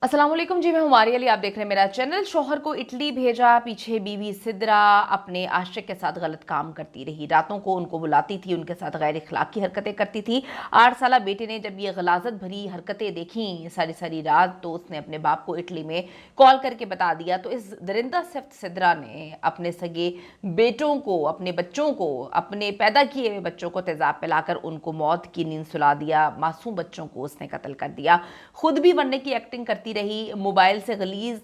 अस्सलाम वालेकुम जी, मैं हमारी अली, आप देख रहे हैं मेरा चैनल। शोहर को इटली भेजा, पीछे बीवी सिद्रा अपने आशिक के साथ गलत काम करती रही। रातों को उनको बुलाती थी, उनके साथ गैर इखलाकी हरकतें करती थी। 8 साला बेटे ने जब ये गलाजत भरी हरकतें देखी सारी सारी रात, तो उसने अपने बाप को इटली में कॉल करके बता दिया। तो इस दरिंदा सिफ्त सिद्रा ने अपने सगे बेटों को, अपने बच्चों को, अपने पैदा किए हुए बच्चों को तेजाब पिलाकर उनको मौत की नींद सुला दिया। मासूम बच्चों को उसने कत्ल कर दिया। खुद भी मरने की एक्टिंग करती रही। मोबाइल से गलीज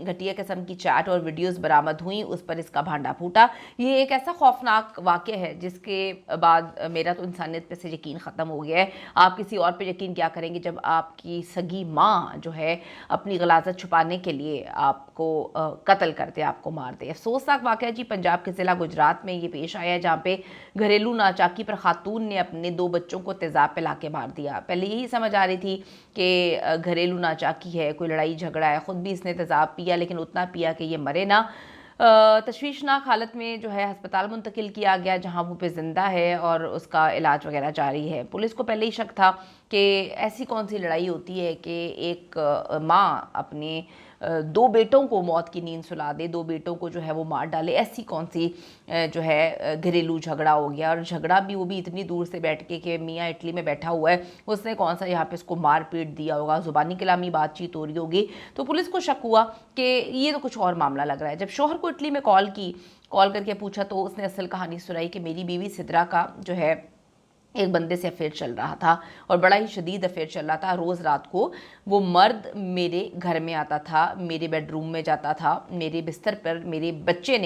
घटिया किस्म की चैट और वीडियोस बरामद हुई, उस पर इसका भांडा फूटा। ये एक ऐसा खौफनाक वाक़या है जिसके बाद मेरा तो इंसानियत पे से यकीन ख़त्म हो गया है। आप किसी और पे यकीन क्या करेंगे जब आपकी सगी माँ जो है अपनी गलाजत छुपाने के लिए आपको कत्ल कर दे, आपको मार दे। अफसोसनाक वाक़या जी पंजाब के ज़िला गुजरात में ये पेश आया, जहाँ पे घरेलू नाचाकी पर खातून ने अपने 2 बच्चों को तेज़ाब पिला के मार दिया। पहले यही समझ आ रही थी कि घरेलू नाचाकी है, कोई लड़ाई झगड़ा है, ख़ुद भी इसने तेज़ाब पिया लेकिन उतना पिया कि ये मरे ना। तशवीशनाक हालत में जो है अस्पताल मुंतकिल किया गया, जहां वो पे ज़िंदा है और उसका इलाज वगैरह जारी है। पुलिस को पहले ही शक था कि ऐसी कौन सी लड़ाई होती है कि एक माँ अपने 2 बेटों को मौत की नींद सुला दे, 2 बेटों को जो है वो मार डाले। ऐसी कौन सी जो है घरेलू झगड़ा हो गया, और झगड़ा भी वो भी इतनी दूर से बैठ के कि मियाँ इटली में बैठा हुआ है, उसने कौन सा यहाँ पे इसको मार पीट दिया होगा, ज़ुबानी कलामी बातचीत हो रही होगी। तो पुलिस को शक हुआ कि ये तो कुछ और मामला लग रहा है। जब शौहर को इटली में कॉल करके पूछा, तो उसने असल कहानी सुनाई कि मेरी बीवी सिद्रा का जो है एक बंदे से अफेयर चल रहा था, और बड़ा ही शदीद अफेयर चल रहा था। रोज़ रात को वो मर्द मेरे घर में आता था, मेरे बेडरूम में जाता था, मेरे बिस्तर पर मेरे बेटे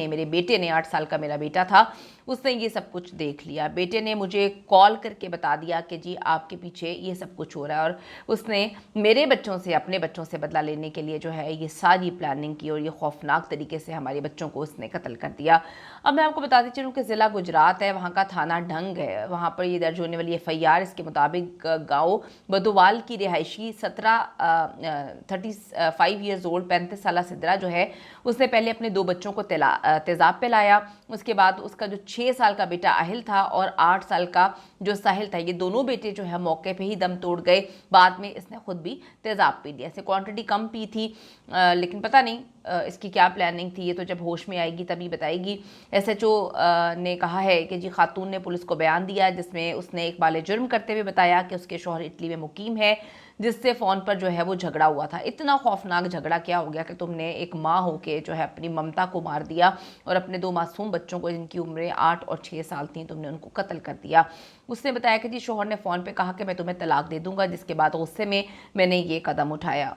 ने 8 साल का मेरा बेटा था, उसने ये सब कुछ देख लिया। बेटे ने मुझे कॉल करके बता दिया कि जी आपके पीछे ये सब कुछ हो रहा है, और उसने मेरे बच्चों से, अपने बच्चों से बदला लेने के लिए जो है ये सारी प्लानिंग की, और ये खौफनाक तरीके से हमारे बच्चों को उसने कत्ल कर दिया। अब मैं आपको बताती चलूँ कि ज़िला गुजरात है, वहाँ का थाना ढंग है, वहाँ पर ये दर्ज होने वाली FIR इसके मुताबिक गाँव बदोवाल की रिहायशी 35 ईयर्स ओल्ड 35 साला सिद्रा जो है, उसने पहले अपने 2 बच्चों को तेज़ाब पिलाया। उसके बाद उसका जो 6 साल का बेटा आहिल था और 8 साल का जो साहिल था, ये दोनों बेटे जो है मौके पे ही दम तोड़ गए। बाद में इसने खुद भी तेज़ाब पी लिया। ऐसे क्वांटिटी कम पी थी, लेकिन पता नहीं इसकी क्या प्लानिंग थी, ये तो जब होश में आएगी तभी बताएगी। SHO ने कहा है कि जी खातून ने पुलिस को बयान दिया, जिसमें उसने एक बाले जुर्म करते हुए बताया कि उसके शौहर इटली में मुकीम है, जिससे फ़ोन पर जो है वो झगड़ा हुआ था। इतना खौफनाक झगड़ा क्या हो गया कि तुमने एक माँ होके जो है अपनी ममता को मार दिया, और अपने 2 मासूम बच्चों को जिनकी उम्रें 8 और 6 साल थी, तुमने उनको कत्ल कर दिया। उसने बताया कि जी शौहर ने फ़ोन पे कहा कि मैं तुम्हें तलाक दे दूंगा, जिसके बाद गुस्से में मैंने ये कदम उठाया।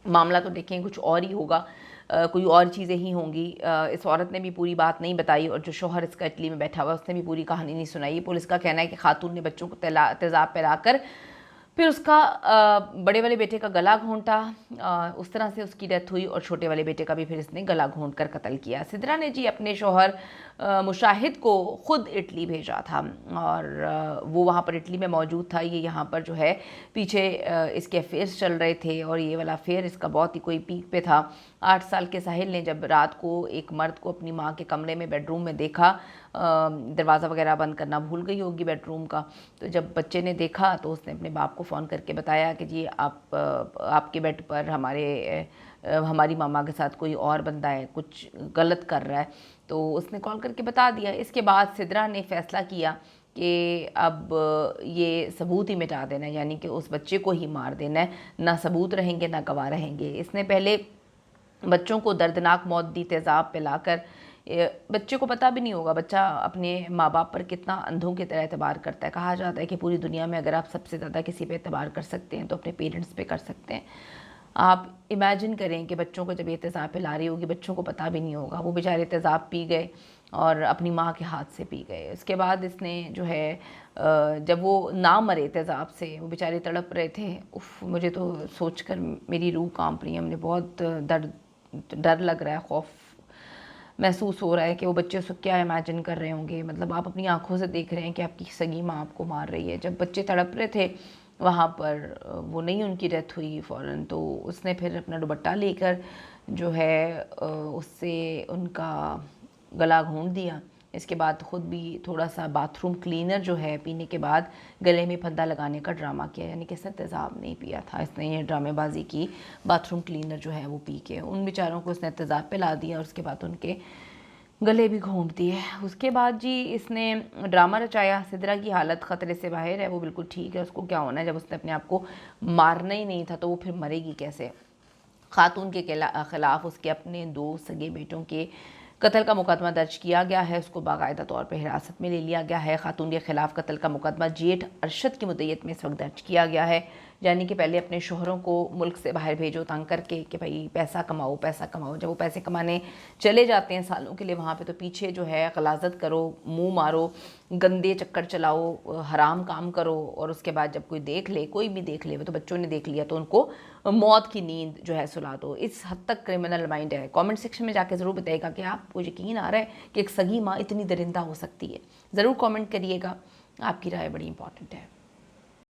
मामला तो देखें कुछ और ही होगा, कोई और चीज़ें ही होंगी। इस औरत ने भी पूरी बात नहीं बताई, और जो शौहर इसका इटली में बैठा हुआ उसने भी पूरी कहानी नहीं सुनाई। पुलिस का कहना है कि खातून ने बच्चों को तेज़ाब पिलाकर फिर उसका बड़े वाले बेटे का गला घोंटा, उस तरह से उसकी डेथ हुई, और छोटे वाले बेटे का भी फिर इसने गला घोंट कर कत्ल किया। सिद्रा ने जी अपने शौहर मुशाहिद को ख़ुद इटली भेजा था, और वो वहाँ पर इटली में मौजूद था। ये यहाँ पर जो है पीछे इसके अफेयर्स चल रहे थे, और ये वाला अफेयर इसका बहुत ही कोई पीक पे था। 8 साल के साहिल ने जब रात को एक मर्द को अपनी माँ के कमरे में बेडरूम में देखा, दरवाज़ा वगैरह बंद करना भूल गई होगी बेडरूम का, तो जब बच्चे ने देखा तो उसने अपने बाप को फ़ोन करके बताया कि जी आपके बेड पर हमारी मामा के साथ कोई और बंदा है, कुछ गलत कर रहा है। तो उसने कॉल करके बता दिया। इसके बाद सिद्रा ने फ़ैसला किया कि अब ये सबूत ही मिटा देना है, यानी कि उस बच्चे को ही मार देना है। ना सबूत रहेंगे ना गवाह रहेंगे। इसने पहले बच्चों को दर्दनाक मौत दी तेज़ाब पिलाकर। बच्चे को पता भी नहीं होगा, बच्चा अपने माँ बाप पर कितना अंधों की तरह एतबार करता है। कहा जाता है कि पूरी दुनिया में अगर आप सबसे ज़्यादा किसी पे एतबार कर सकते हैं तो अपने पेरेंट्स पे कर सकते हैं। आप इमेजिन करें कि बच्चों को जब ये तेज़ाब पिला रही होगी, बच्चों को पता भी नहीं होगा, वो बेचारे तेज़ाब पी गए और अपनी माँ के हाथ से पी गए। उसके बाद इसने जो है जब वो ना मरे तेज़ाब से, वो बेचारे तड़प रहे थे। उफ़, मुझे तो सोचकर मेरी रूह कांप रही है। मुझे बहुत डर लग रहा है, खौफ महसूस हो रहा है कि वो बच्चे उसको क्या इमेजिन कर रहे होंगे। मतलब आप अपनी आंखों से देख रहे हैं कि आपकी सगी माँ आपको मार रही है। जब बच्चे तड़प रहे थे वहाँ पर, वो नहीं उनकी डेथ हुई फ़ौरन, तो उसने फिर अपना दुपट्टा लेकर जो है उससे उनका गला घोंट दिया, اس کے بعد خود بھی تھوڑا سا باتھ روم کلینر جو ہے پینے کے بعد گلے میں پھندا لگانے کا ڈرامہ کیا، یعنی کہ اس نے تیزاب نہیں پیا تھا، اس نے یہ ڈرامے بازی کی باتھ روم کلینر جو ہے وہ پی کے ان بیچاروں کو اس نے تیزاب پلا دیا اور اس کے بعد ان کے گلے بھی گھونٹ دیے۔ اس کے بعد جی اس نے ڈرامہ رچایا، سدرا کی حالت خطرے سے باہر ہے، وہ بالکل ٹھیک ہے، اس کو کیا ہونا ہے، جب اس نے اپنے آپ کو مارنا ہی نہیں تھا تو وہ پھر مرے گی کیسے۔ خاتون کے خلاف اس کے اپنے 2 سگے بیٹوں کے قتل کا مقدمہ درج کیا گیا ہے، اس کو باقاعدہ طور پر حراست میں لے لیا گیا ہے۔ خاتون کے خلاف قتل کا مقدمہ جیٹھ ارشد کی مدعیت میں اس وقت درج کیا گیا ہے، یعنی کہ پہلے اپنے شوہروں کو ملک سے باہر بھیجو تنگ کر کے کہ بھائی پیسہ کماؤ پیسہ کماؤ، جب وہ پیسے کمانے چلے جاتے ہیں سالوں کے لیے وہاں پہ تو پیچھے جو ہے غلاظت کرو، منہ مارو، گندے چکر چلاؤ، حرام کام کرو، اور اس کے بعد جب کوئی دیکھ لے، کوئی بھی دیکھ لے، وہ تو بچوں نے دیکھ لیا تو ان کو موت کی نیند جو ہے سلا دو۔ اس حد تک کرمنل مائنڈ ہے۔ کامنٹ سیکشن میں جا کے ضرور بتائیے گا کہ آپ کو یقین آ رہا ہے کہ ایک سگی ماں اتنی درندہ ہو سکتی ہے، ضرور کامنٹ کریے گا، آپ کی رائے بڑی امپورٹنٹ ہے۔